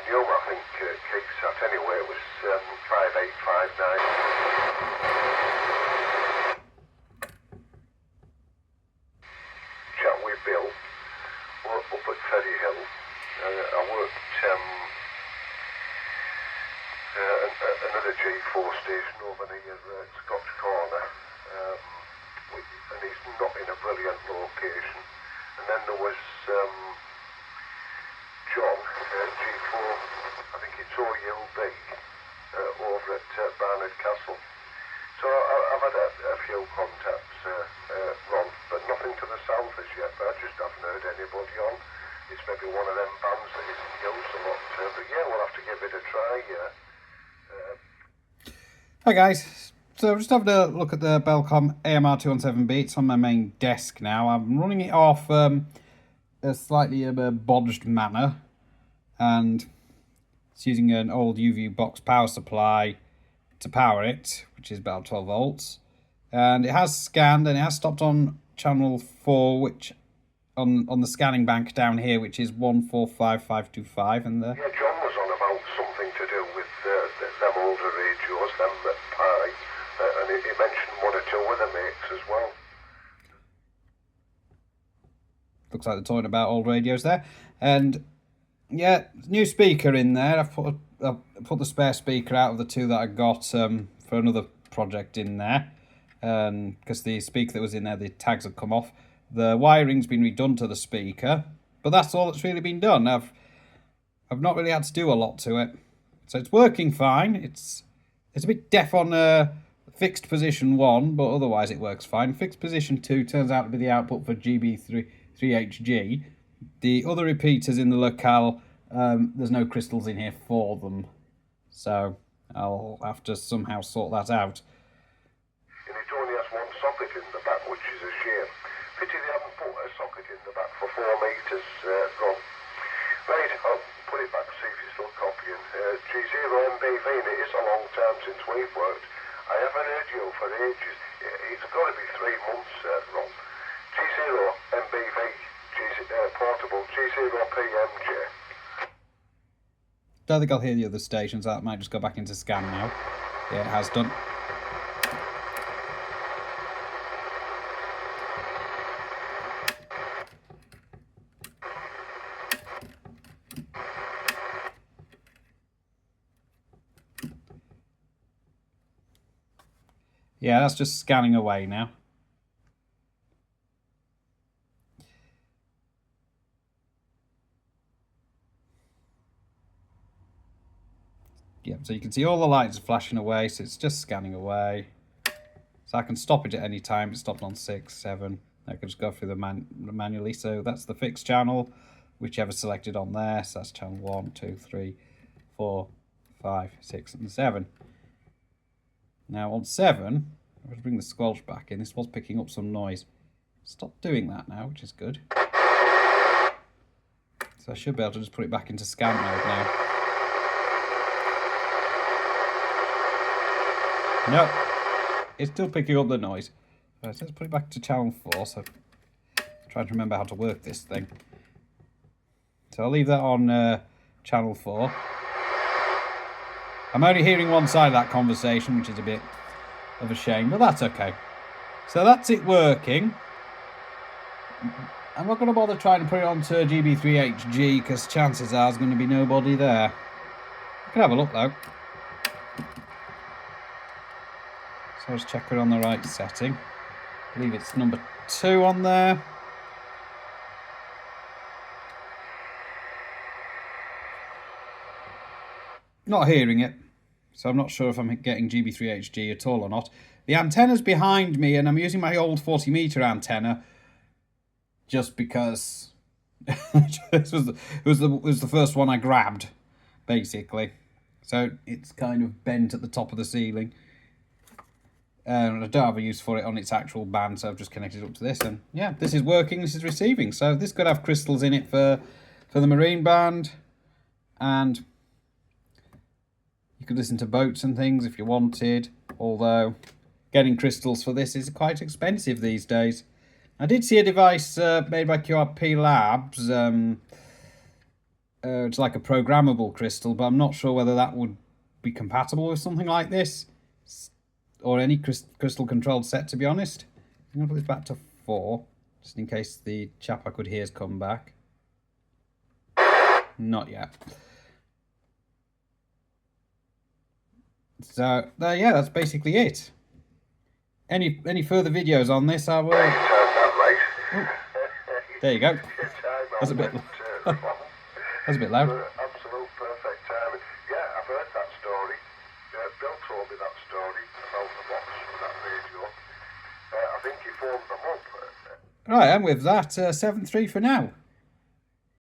new, I think Keith sat anyway, it was 5859. Chat we built, up at Ferry Hill. I worked another G4 station over near Scotch Corner, and he's not in a brilliant location. And then there was John, G4, I think it's OUB, over at Barnard Castle. So I've had a few contacts, Ron, but nothing to the south as yet. I just haven't heard anybody on. It's maybe one of them bands that isn't used a lot, but yeah, we'll have to give it a try. Hi guys, so just having a look at the Belcom AMR-217B. It's on my main desk now. I'm running it off a slightly bodged manner, and it's using an old UV box power supply to power it, which is about 12 volts. And it has scanned and it has stopped on channel 4, which on the scanning bank down here, which is 145525, and Yeah, John was on about something to do with them older radios, them Pi, and he mentioned one or two other makes as well. Looks like they're talking about old radios there. And yeah, new speaker in there. I've put the spare speaker out of the two that I got for another project in there, because the speaker that was in there, the tags had come off. The wiring's been redone to the speaker, but that's all that's really been done. I've not really had to do a lot to it, so it's working fine. It's a bit deaf on fixed position 1, but otherwise it works fine. Fixed position 2 turns out to be the output for GB3IR. The other repeaters in the locale, there's no crystals in here for them, so I'll have to somehow sort that out. And it only has one socket in the back, which is a shame. Pity they haven't put a socket in the back for 4 metres, Ron. Right, I'll put it back, see if you're still copying. G0MBV, and it is a long time since we've worked. I haven't heard you for ages. It's got to be 3 months, Ron. G0MBV, portable, G0PMJ. Don't think I'll hear the other stations. That might just go back into scan now. Yeah, it has done. Yeah, that's just scanning away now. Yeah, so you can see all the lights are flashing away, so it's just scanning away. So I can stop it at any time. It stopped on 6, 7. I can just go through the manually. So that's the fixed channel, whichever selected on there. So that's channel 1, 2, 3, 4, 5, 6, and 7. Now on 7, I'm going to bring the squelch back in. This was picking up some noise. Stop doing that now, which is good. So I should be able to just put it back into scan mode now. No, it's still picking up the noise. Right, so let's put it back to channel 4. So trying to remember how to work this thing. So I'll leave that on channel 4. I'm only hearing one side of that conversation, which is a bit of a shame, but that's okay. So that's it working. I'm not going to bother trying to put it onto GB3HG because chances are there's going to be nobody there. I can have a look though. So let's check we're on the right setting. I believe it's number 2 on there. Not hearing it, so I'm not sure if I'm getting GB3HG at all or not. The antenna's behind me, and I'm using my old 40-meter antenna just because this was the first one I grabbed, basically. So it's kind of bent at the top of the ceiling. And I don't have a use for it on its actual band, so I've just connected it up to this. And yeah, this is working, this is receiving. So this could have crystals in it for the marine band, and you could listen to boats and things if you wanted, although getting crystals for this is quite expensive these days. I did see a device made by QRP Labs it's like a programmable crystal, but I'm not sure whether that would be compatible with something like this or any crystal controlled set, to be honest. I'm going to put this back to 4 just in case the chap I could hear has come back. Not yet. So yeah, that's basically it. Any further videos on this, I will. Oh, there you go. That's a bit. That's a bit loud. Absolute perfect timing. Yeah, I've heard that story. Bill told me that story about the box from that radio. I think he phoned them up. Right, and with that, 7-3 for now.